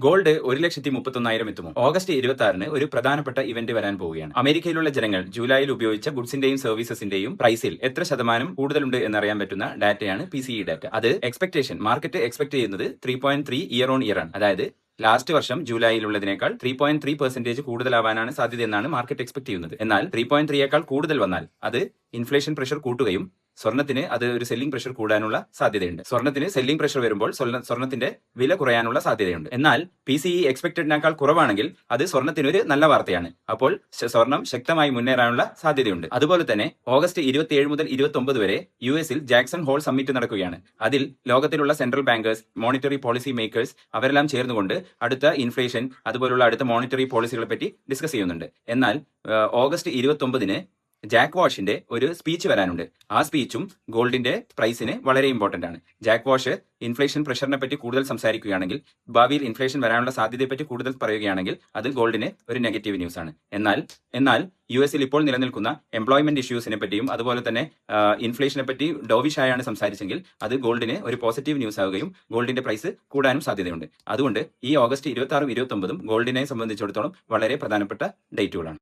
Gold 1,31,000 എത്തുമോ? August 26-ന് ഒരു പ്രധാനപ്പെട്ട ഇവന്റ് വരാൻ പോവുകയാണ്. അമേരിക്കയിലുള്ള ജനങ്ങൾ ജൂലൈയിൽ ഉപയോഗിച്ച ഗുഡ്സിന്റെയും സർവീസസിന്റെയും പ്രൈസിൽ എത്ര ശതമാനം കൂടുതലുണ്ട് എന്നറിയാൻ പറ്റുന്ന ഡാറ്റയാണ് PCE ഡാറ്റ. അത് മാർക്കറ്റ് എക്സ്പെക്ട് ചെയ്യുന്നത് 3.3 ഇയർ ഓൺ ഇയർ ആണ്. അതായത് ലാസ്റ്റ് വർഷം ജൂലൈയിലുള്ളതിനേക്കാൾ 3.3% കൂടുതലാവാനാണ് സാധ്യതയെന്നാണ് മാർക്കറ്റ് എക്സ്പെക്ട് ചെയ്യുന്നത്. എന്നാൽ 3.3യേക്കാൾ കൂടുതൽ വന്നാൽ അത് ഇൻഫ്ലേഷൻ പ്രഷർ കൂട്ടുകയും സ്വർണത്തിന് അത് ഒരു സെല്ലിംഗ് പ്രഷർ കൂടാനുള്ള സാധ്യതയുണ്ട്. സ്വർണത്തിന് സെല്ലിംഗ് പ്രഷർ വരുമ്പോൾ സ്വർണത്തിന്റെ വില കുറയാനുള്ള സാധ്യതയുണ്ട്. എന്നാൽ PCE എക്സ്പെക്ടഡിനേക്കാൾ കുറവാണെങ്കിൽ അത് സ്വർണത്തിന് ഒരു നല്ല വാർത്തയാണ്. അപ്പോൾ സ്വർണം ശക്തമായി മുന്നേറാനുള്ള സാധ്യതയുണ്ട്. അതുപോലെ തന്നെ ഓഗസ്റ്റ് 27 മുതൽ 29 വരെ US-ൽ ജാക്സൺ ഹോൾ സമ്മിറ്റ് നടക്കുകയാണ്. അതിൽ ലോകത്തിലുള്ള central bankers, monetary policy makers അവരെല്ലാം ചേർന്നുകൊണ്ട് അടുത്ത ഇൻഫ്ലേഷൻ അതുപോലുള്ള അടുത്ത മോണിറ്ററി പോളിസികളെ പറ്റി ഡിസ്കസ് ചെയ്യുന്നുണ്ട്. എന്നാൽ ഓഗസ്റ്റ് 29-ന് ജാക്ക് വാഷിന്റെ ഒരു സ്പീച്ച് വരാനുണ്ട്. ആ സ്പീച്ചും ഗോൾഡിന്റെ പ്രൈസിന് വളരെ ഇമ്പോർട്ടന്റ് ആണ്. ജാക്ക് വാഷ് ഇൻഫ്ലേഷൻ പ്രഷറിനെ പറ്റി കൂടുതൽ സംസാരിക്കുകയാണെങ്കിൽ, ഭാവിയിൽ ഇൻഫ്ലേഷൻ വരാനുള്ള സാധ്യതയെ പറ്റി കൂടുതൽ പറയുകയാണെങ്കിൽ അത് ഗോൾഡിന് ഒരു നെഗറ്റീവ് ന്യൂസ് ആണ്. എന്നാൽ US-ൽ ഇപ്പോൾ നിലനിൽക്കുന്ന എംപ്ലോയ്മെന്റ് ഇഷ്യൂസിനെ പറ്റിയും അതുപോലെ തന്നെ ഇൻഫ്ലേഷനെ പറ്റി ഡോവിഷായാണ് സംസാരിച്ചെങ്കിൽ അത് ഗോൾഡിന് ഒരു പോസിറ്റീവ് ന്യൂസ് ആവുകയും ഗോൾഡിന്റെ പ്രൈസ് കൂടാനും സാധ്യതയുണ്ട്. അതുകൊണ്ട് ഈ ഓഗസ്റ്റ് 26-29 ഗോൾഡിനെ സംബന്ധിച്ചിടത്തോളം വളരെ പ്രധാനപ്പെട്ട ഡേറ്റുകളാണ്.